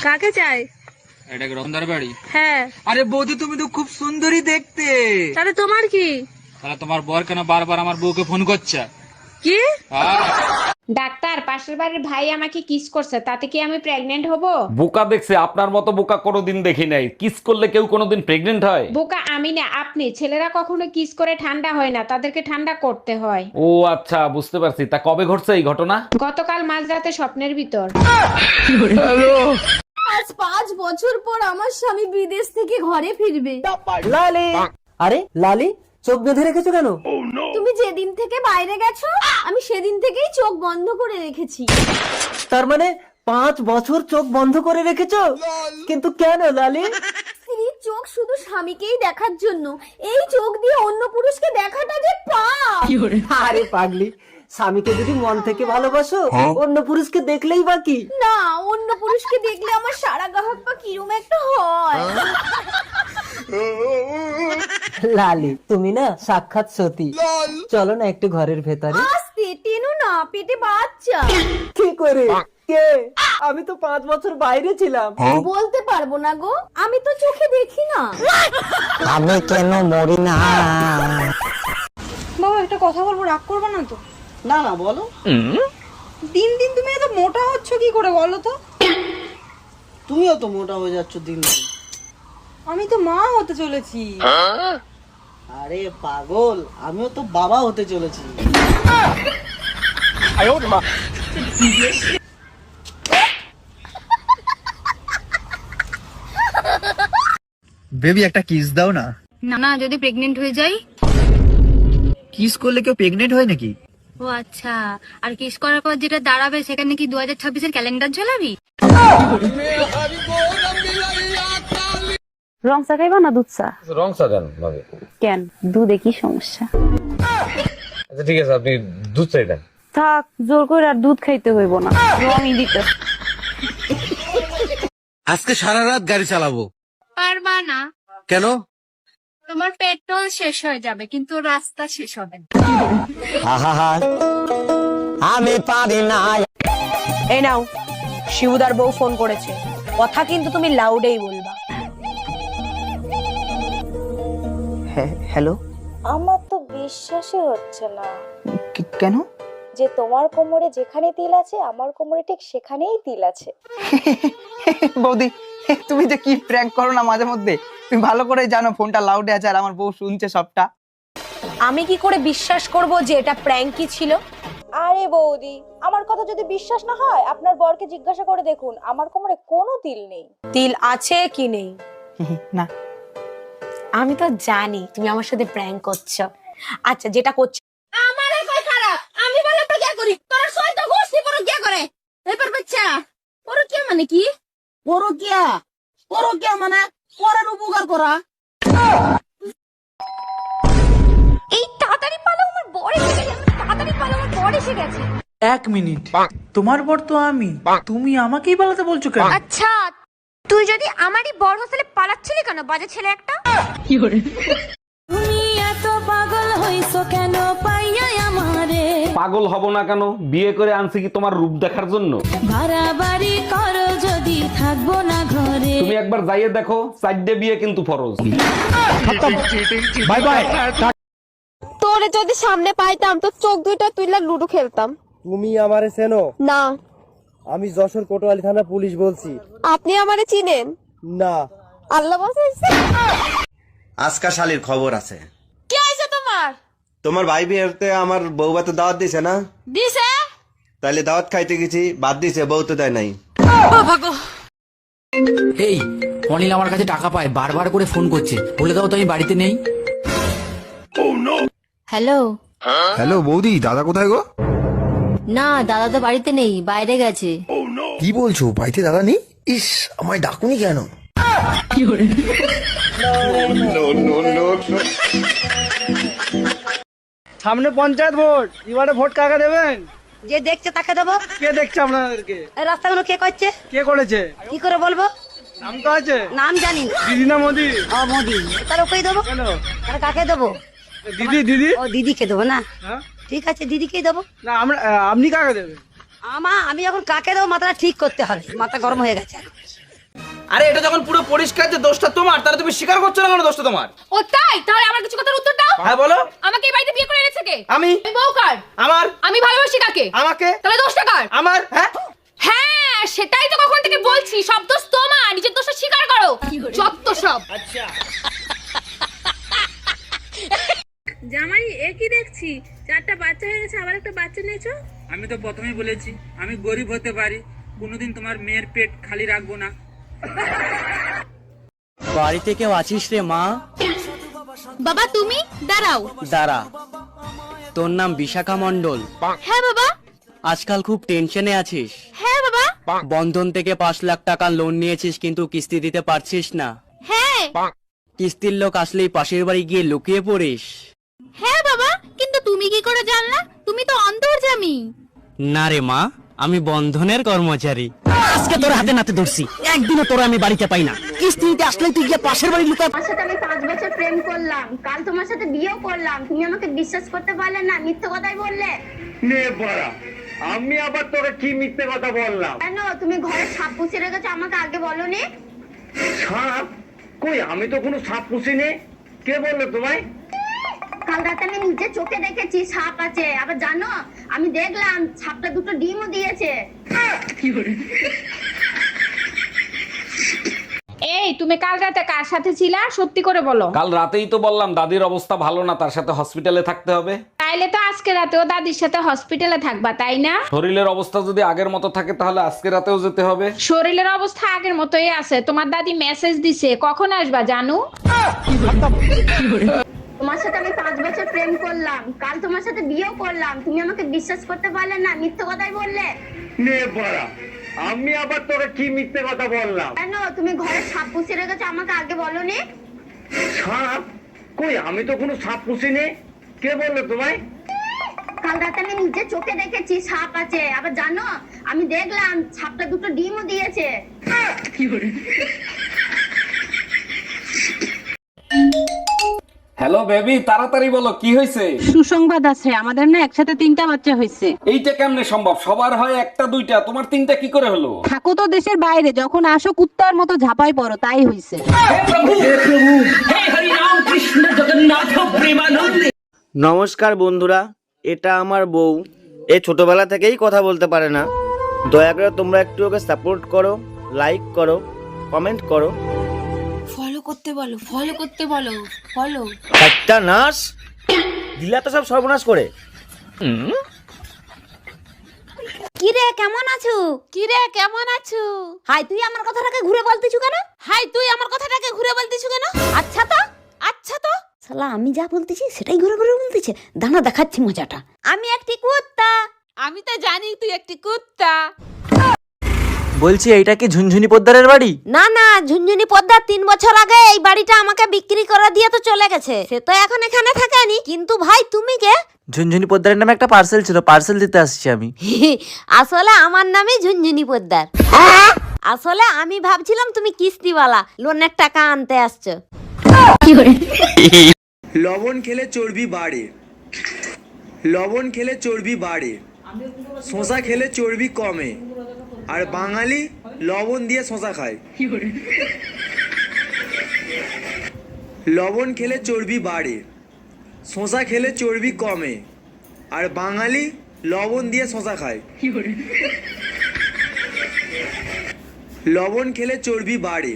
কাকে চাই? এটা কি রতনদার বাড়ি? হ্যাঁ। আরে বৌদি তুমি তো খুব সুন্দরী দেখতে। তাহলে তোমার কি? তাহলে তোমার বর কেন বারবার আমার বউকে ফোন করছে? কি? ডাক্তার, পাশের বাড়ির ভাই আমাকে কিস করছে, তাতে কি আমি প্রেগনেন্ট হব? বোকা দেখছে, আপনার মতো বোকা কোনোদিন দেখি নাই। কিস করলে কেউ কোনোদিন প্রেগনেন্ট হয়? বোকা আমি না, আপনি। ছেলেরা কখনো কিস করে ঠান্ডা হয় না, তাদেরকে ঠান্ডা করতে হয়। ও আচ্ছা, বুঝতে পারছি। তা কবে ঘটছে এই ঘটনা? গতকাল মাঝরাতে স্বপ্নের ভিতর। আজ 5 বছর পর আমার স্বামী বিদেশ থেকে ঘরে ফিরবে। লালি, আরে লালি, চোখ বেঁধে রেখেছো কেন? তুমি যেদিন থেকে বাইরে গেছো আমি সেদিন থেকেই চোখ বন্ধ করে রেখেছি। তার মানে 5 বছর চোখ বন্ধ করে রেখেছো? কিন্তু কেন লালি? স্ত্রীর চোখ শুধু স্বামীকেই দেখার জন্য, এই চোখ দিয়ে অন্য পুরুষকে দেখাটা যে পাপ। আরে পাগলি, স্বামীকে যদি মন থেকে ভালোবাসো, অন্য পুরুষকে দেখলেই বাকি। না, অন্য পুরুষকে দেখলে আমার সারা গাহক পা কিরম একটা হয়। লালি, তুমি না সাক্ষাৎ সতী। চলো না একটু ঘরের ভেতরে। আস্তে টেনো না, পেটে বাচ্চা। কি করে? কে? আমি তো 5 বছর বাইরে ছিলাম। বলতে পারবো না গো, আমি তো চোখে দেখি না। আমি কেন মরি না? বাবা একটা কথা বলবো, রাগ করবে না তো? না না, বলো। দিন দিন তুমি এত মোটা হচ্ছ কি করে বলো তো? তুমিও তো মোটা হয়ে যাচ্ছ দিন দিন। আমি তো মা হতে চলেছি। আরে পাগল, আমিও তো বাবা হতে চলেছি। বেবি একটা কিস দাও না। না না, যদি প্রেগনেন্ট হয়ে যাই? কিস করলে কেউ প্রেগনেন্ট হয় নাকি? ও আচ্ছা, আর কিস করার পর যেটা দাঁড়াবে সেখানে কি 2026-এর ক্যালেন্ডার ঝোলাবি? রং চা খাইবা না দুধ চা? রং চা দেন ভাবে। কেন, দুধে কি সমস্যা? আচ্ছা ঠিক আছে, আপনি দুধ চাই দেন। থাক, জোর করে আর দুধ খাইতে হইব না, রঙই দিতে। আজকে সারা রাত গাড়ি চালাবো। পারবা না। কেন? তোমার পেট্রোল শেষ হয়ে যাবে, কিন্তু রাস্তা শেষ হবে না। আমি পারি না। এই নাও, শিবুদার বউ ফোন করেছে, কথা কিন্তু তুমি লাউডেই বলবা। হ্যালো। আমার তো বিশ্বাসই হচ্ছে না কেন? যে তোমার কোমরে যেখানে তিল আছে আমার কোমরে ঠিক সেখানেই তিল আছে। বৌদি, তুমি যে কি প্র্যাঙ্ক করো না মাঝে মধ্যে। তুমি ভালো করে জানো ফোনটা লাউডে আছে আর আমার বউ শুনছে সবটা। আমি কি করে বিশ্বাস করব যে এটা প্র্যাঙ্কই ছিল? আরে বৌদি, আমার কথা যদি বিশ্বাস না হয় আপনার বরকে জিজ্ঞাসা করে দেখুন, আমার কোমরে কোনো তিল নেই। তিল আছে কি নেই? না, আমি তো জানি তুমি আমার সাথে প্র্যাঙ্ক করছো। আচ্ছা, যেটা করছো আমার কই খারাপ, আমি বলে প্রজ্ঞা করি, তোর সইতো গোষ্ঠী প্রজ্ঞা করে। এবার বাচ্চা পরকিয়া মানে কি? পরকিয়া, পরকিয়া মানে পরের উপকার করা। এই তাড়াতাড়ি পালো, আমার বর এসে গেছে। তাড়াতাড়ি পালো, আমার বর এসে গেছে। 1 মিনিট, তোমার বর তো আমি, তুমি আমাকেই পালাতে বলছো কেন? আচ্ছা, তুই যদি আমারই বর হতে পালাচ্ছিলি কেন, বাজে ছেলে একটা? তুমি এত পাগল হইছো কেন পাইয়া আমারে? পাগল হব না কেন? বিয়ে করে আনছি কি তোমার রূপ দেখার জন্য? বাড়াবাড়ি করো যদি থাকবো না ঘরে। তুমি একবার যাইয়ে দেখো, 4টে বিয়ে কিন্তু ফরজ। Bye bye. তোরে যদি সামনে পাইতাম তো চোখ দুইটা তুইলা লুডো খেলতাম। তুমি আমারে চেনো? না। আমি যশোর কোতোয়ালি থানা পুলিশ বলছি। আপনি আমারে চিনেন? না। আল্লাহ বাঁচাইছে। আজকা শালির খবর আছে। কি হইছে তোমার? তোমার ভাই বিয়েতে আমার বউ ভাতে দাওয়াত দিছে না? দিছে। তাইলে দাওয়াত খাইতে গেছি, বাদ দিছে, বউ তো দেয় নাই। এই অনিল আমার কাছে টাকা পায়, বারবার করে ফোন করছে, বলে দাও তো আমি বাড়িতে নেই। হ্যালো। হ্যালো বৌদি, দাদা কোথায় গো? না, দাদা তো বাড়িতে নেই, বাইরে গেছে। কি বলছো, বাড়িতে দাদা নেই? ইস, আমায় ডাকুনি কেন? সামনে পঞ্চায়েত ভোট, এবারে ভোট কাকে দেবেন? যে দেখছে তাকে দেবো। কে দেখছে আপনাদেরকে? এই রাস্তাগুলো কে করছে? কে করেছে? কি করে বলবো? নাম তো আছে? নাম জানি। দিদি না মোদি? মোদি। তার ওকেই দেবো। কেন? তাহলে কাকে দেবো? দিদি। দিদি? ও দিদিকে দেবো না? হ্যাঁ? ঠিক আছে, দিদিকেই দেবো। না, আপনি কাকে দেবেন? আমি যখন কাকে দেবো মাথাটা ঠিক করতে হবে, মাথা গরম হয়ে গেছে। আরে এটা যখন পুরো পরিষ্কার যে দোষটা তোমার, তাহলে তুমি স্বীকার করছো না কেন দোষটা তোমার? ও তাই? তাহলে আমার কিছু কথার উত্তর দাও। হ্যাঁ বলো। আমাকে এই বাড়িতে বিয়ে করে এনেছে কে? আমি। বউ কার? আমার। আমি ভালোবাসি কাকে? আমাকে। তাহলে দোষটা কার? আমার। হ্যাঁ হ্যাঁ, সেটাই তো কখন থেকে বলছি, সব দোষ তোমার, নিজের দোষটা স্বীকার করো। যত সব। জামাই একই দেখছি, 4টা বাচ্চা হয়ে গেছে, আবার একটা বাচ্চা নিয়েছো। আমি তো প্রথমেই বলেছি আমি গরিব হতে পারি, কোনোদিন তোমার মেয়ের পেট খালি রাখবো না। বাড়িতে কেউ আছিস রে মা? বাবা তুমি দাঁড়াও। দাঁড়া, তোর নাম বিশাখা মণ্ডল? হ্যাঁ বাবা। আজকাল খুব টেনশনে আছিস? হ্যাঁ বাবা। বন্ধন থেকে 5 লাখ টাকা লোন নিয়েছিস কিন্তু কিস্তি দিতে পারছিস না। হ্যাঁ। কিস্তির লোক আসলেই পাশের বাড়ি গিয়ে লুকিয়ে পড়িস। হ্যাঁ বাবা, কিন্তু তুমি কি করে জানলা? তুমি তো অন্তর্যামী। না রে মা, আমি বন্ধনের কর্মচারী। আজকে তোর হাতে নাতে ধরছি, একদিনও তোর আমি বাড়িতে পাই না। কিস্তি দিতে আসলে তুই গিয়ে পাশের বাড়ি লুকা। তোমার সাথে আমি 5 বছর প্রেম করলাম, কাল তোমার সাথে বিয়েও করলাম, তুমি আমাকে বিশ্বাস করতে পারলে না, মিথ্যে কথাই বললে। নে বড়া, আমি আবার তোকে কি মিথ্যে কথা বললাম? কেন তুমি ঘরে সাপ পুষে রেখেছো, আমাকে আগে বলোনি? সাপ? কই, আমি তো কোনো সাপ পুষিনি। কে বললো তোমায়? কাল রাতে আমি নিজে চোখে দেখেছি সাপ আছে, আবার জানো আমি দেখলাম সাপটা 2টো ডিমও দিয়েছে। এই তুমি কাল রাতে কার সাথে ছিলা, সত্যি করে বলো। কাল রাতেই তো বললাম দাদির অবস্থা ভালো না, তার সাথে হসপিটালে থাকতে হবে। তাইলে তো আজকে রাতেও দাদির সাথে হসপিটালে থাকবা, তাই না? শরীরের অবস্থা যদি আগের মতো থাকে তাহলে আজকে রাতেও যেতে হবে। শরীরের অবস্থা আগের মতোই আছে, তোমার দাদি মেসেজ দিছে, কখন আসবা জানু? তোমার সাথে আমি 5 বছর প্রেম করলাম, কাল তোমার সাথে বিয়েও করলাম, তুমি আমাকে বিশ্বাস করতে পারলে না, মিথ্যে কথাই বললে। নে বড়া, আমি আবার তোকে কি মিথ্যে কথা বললাম? কেন তুমি ঘরে সাপ পুষে রেখেছো, আমাকে আগে বলোনি? সাপ? কই, আমি তো কোনো সাপ পুষিনি। কে বললো তোমায়? কাল রাতে আমি নিজে চোখে দেখেছি সাপ আছে, আবার জানো আমি দেখলাম সাপটা 2টো ডিমও দিয়েছে। হ্যালো বেবি, তাড়াতাড়ি বলো কি হয়েছে? সুসংবাদ আছে, আমাদের না একসাথে 3টা বাচ্চা হয়েছে। এইটা কেমনে সম্ভব? সবার হয় 1টা 2টা, তোমার 3টা কি করে হলো? থাকো তো দেশের বাইরে, যখন আসো কুত্তার মতো ঝাপাই পড়ো, তাই হইছে। নমস্কার বন্ধুরা, এটা আমার বউ। এ ছোটবেলা থেকেই কথা বলতে পারে না। দয়া করে তোমরা একটু ওকে সাপোর্ট করো, লাইক করো, কমেন্ট করো। ফলো করতে বলো, ফলো করতে বলো, ফলো। একটা নাশ দিলা তো সব সর্বনাশ করে। কিরে কেমন আছো? কিরে কেমন আছো? হাই তুই আমার কথাটাকে ঘুরে বলতেছু কেন? হাই তুই আমার কথাটাকে ঘুরে বলতেছু কেন? আচ্ছা তো, আচ্ছা তো। শালা আমি যা বলতেছি সেটাই ঘুরে ঘুরে বলতেছে। দাঁড়া দেখাচ্ছি মজাটা। আমি একটি কুত্তা। আমি তো জানি তুই একটি কুত্তা। বলছি এইটা কি ঝুনঝুনি পোদ্দারের বাড়ি? না না, ঝুনঝুনি পদ্মার 3 বছর আগে এই বাড়িটা আমাকে বিক্রি করে দিয়ে তো চলে গেছে। সে তো এখন এখানে থাকেনি। কিন্তু ভাই তুমি কে? ঝুনঝুনি পোদ্দারের নামে একটা পার্সেল ছিল, পার্সেল দিতে আসছি আমি। আসলে আমার নামই ঝুনঝুনি পোদ্দার। আসলে আমি ভাবছিলাম তুমি কিস্তিওয়ালা, লোনের টাকা আনতে আসছো। লবণ খেলে চর্বি বাড়ে, লবণ খেলে চর্বি বাড়ে, শশা খেলে চর্বি কমে, আর বাঙালি লবণ দিয়ে শশা খায়। লবণ খেলে চর্বি বাড়ে, শশা খেলে চর্বি কমে, আর বাঙালি লবণ দিয়ে শশা খায়। লবণ খেলে চর্বি বাড়ে।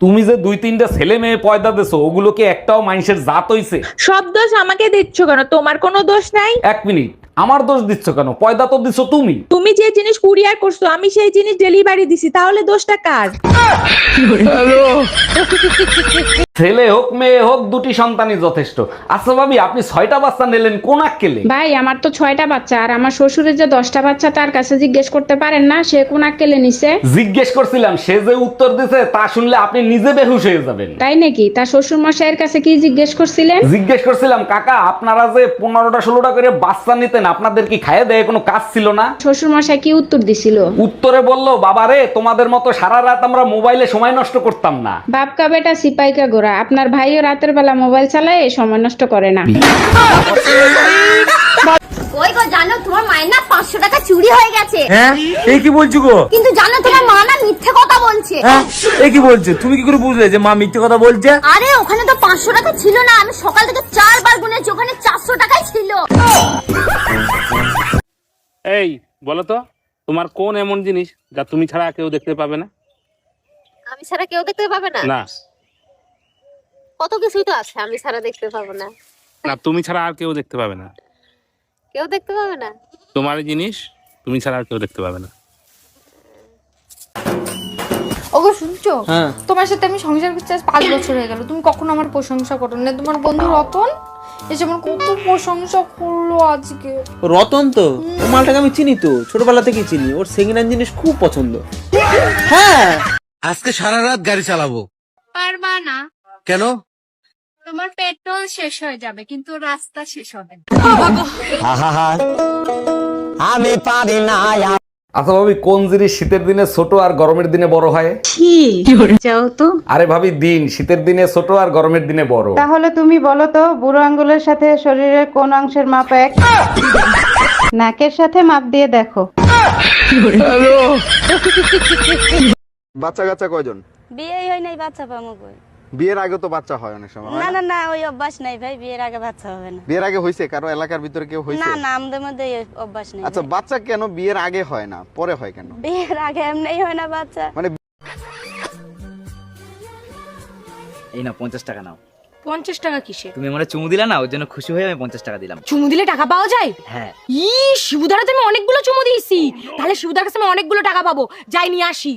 তুমি যে 2-3টা ছেলে মেয়ে পয়দা দিছো, ওগুলো কি একটাও মানুষের জাত হইছে? সব দোষ আমাকে দিচ্ছ কেন? তোমার কোনো দোষ নাই। 1 মিনিট, আমার দোষ দিচ্ছ কেন? পয়দা তো দিছো তুমি। তুমি যে জিনিস কুরিয়ার করছো আমি সেই জিনিস ডেলিভারি দিছি, তাহলে দোষটা কার? ছেলে হোক মেয়ে হোক দুটি সন্তানই যথেষ্ট। আচ্ছা ভাবি, আপনি 6টা বাচ্চা নিলেন কোন আক্কেলে? ভাই আমার তো 6টা বাচ্চা, আর আমার শ্বশুরের যে 10টা বাচ্চা তার কাছে জিজ্ঞেস করতে পারেন না সে কোন আক্কেলে নিছে? জিজ্ঞেস করছিলাম, সে যে উত্তর দিছে তা শুনলে আপনি নিজে বেহুশ হয়ে যাবেন। তাই নাকি? তার শ্বশুর মশাইয়ের কাছে কি জিজ্ঞেস করছিলেন? জিজ্ঞেস করছিলাম, কাকা আপনারা যে 15টা 16টা করে বাচ্চা নিতেন, আপনাদের কি খাইয়ে দেয় কোনো কাজ ছিল না? শ্বশুর মশাই কি উত্তর দিছিল? উত্তরে বললো, বাবারে তোমাদের মতো সারা রাত আমরা মোবাইলে সময় নষ্ট করতাম না। বাপকা বেটা সিপাইকা গোরা, আপনার ভাইও রাতের বেলা মোবাইল চালায় সময় নষ্ট করে না। ওই গো, জানো তোমার মায়ের না 500 টাকা চুরি হয়ে গেছে। হ্যাঁ, এই কি বলছো গো? কিন্তু জানো তোমার মা না মিথ্যে কথা বলছে। হ্যাঁ, এই কি বলছো? তুমি কি করে বুঝলে যে মা মিথ্যে কথা বলছে? আরে ওখানে তো 500 টাকা ছিল না, আমি সকাল থেকে 4 বার গুনেছি, ওখানে 400 টাকাই ছিল। এই বলো তো, তোমার কোন এমন জিনিস যা তুমি ছাড়া কেউ দেখতে পাবে না? আমি ছাড়া কেউ দেখতে পাবে না? না কত কিছুই তো আছে আমি ছাড়া দেখতে পাবো না। না, তুমি ছাড়া আর কেউ দেখতে পাবে না। কেউ দেখতে পাবে না? তোমার জিনিস তুমি ছাড়া আর কেউ দেখতে পাবে না। ওগো শুনছো? তোমার সাথে আমি সংসার করছি আজ 5 বছর হয়ে গেল, তুমি কখনো আমার প্রশংসা করো না। তোমার বন্ধু রতন এসে আমার কত প্রশংসা করলো আজকে। রতন তো ও মালটাকে আমি চিনি, তো ছোটবেলা থেকেই চিনি, ওর সেকেন্ড হ্যান্ড জিনিস খুব পছন্দ। হ্যাঁ, আজকে সারা রাত গাড়ি চালাবো। পারবা না? কেন? তোমার পেট্রোল শেষ হয়ে যাবে কিন্তু রাস্তা শেষ হবে না। আমি পারি না। আচ্ছা ভাবি, কোন জিনিস শীতের দিনে ছোট আর গরমের দিনে বড় হয়? যাও তো। আরে ভাবি, দিন শীতের দিনে ছোট আর গরমের দিনে বড়। তাহলে তুমি বলো তো, বুড়ো আঙ্গুলের সাথে শরীরের কোন অংশের মাপ এক? নাকের সাথে মাপ দিয়ে দেখো। বাচ্চা কাচ্চা কয়জন? বিয়েই হয় নাই, বাচ্চা পামো কই? বিয়ের আগে তো বাচ্চা হয় অনেক সময়। না না না, ওই অভ্যাস নাই ভাই, বিয়ের আগে বাচ্চা হবে না। বিয়ের আগে হয়েছে কারো এলাকার ভিতরে কেউ হয়েছে? না না, আমাদের মধ্যে এই অভ্যাস নেই। আচ্ছা, বাচ্চা কেন বিয়ের আগে হয় না, পরে হয় কেন? বিয়ের আগে এমনি হয় না বাচ্চা। মানে এই না 50 টাকা নাও। 50 টাকা কিসে? তুমি আমার চুমু দিলা না, ওর জন্য খুশি হয়ে আমি 50 টাকা দিলাম। চুমু দিলে টাকা পাওয়া যায়? হ্যাঁ। শিবুদারে তুমি অনেকগুলো চুমু দিয়েছি, তাহলে শিবুদার কাছে আমি অনেকগুলো টাকা পাবো, যাই নিয়ে আসি।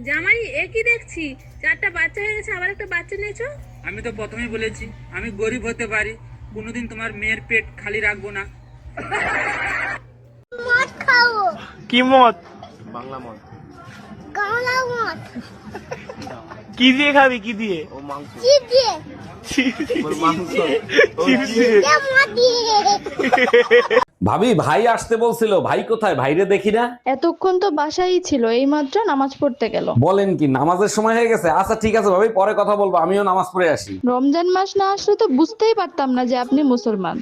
জামাই একই দেখছি, 4টা বাচ্চা হয়ে গেছে আবার একটা বাচ্চা নিয়েছো। আমি তো প্রথমেই বলেছি আমি গরিব হতে পারি, কোনোদিন তোমার মেয়ের পেট খালি রাখবো না। কি মত? বাংলা মত। কি দিয়ে খাবি? কি দিয়ে? ও মাংস। ভাবি, ভাই আসতে বলছিল, ভাই কোথায়? ভাইরে দেখি না। এতক্ষণ তো বাসায় ছিল, এইমাত্র নামাজ পড়তে গেল। বলেন কি, নামাজের সময় হয়ে গেছে? আচ্ছা ঠিক আছে ভাবি, পরে কথা বলবো, আমিও নামাজ পড়ে আসি। রমজান মাস না আসলে তো বুঝতেই পারতাম না যে আপনি মুসলমান।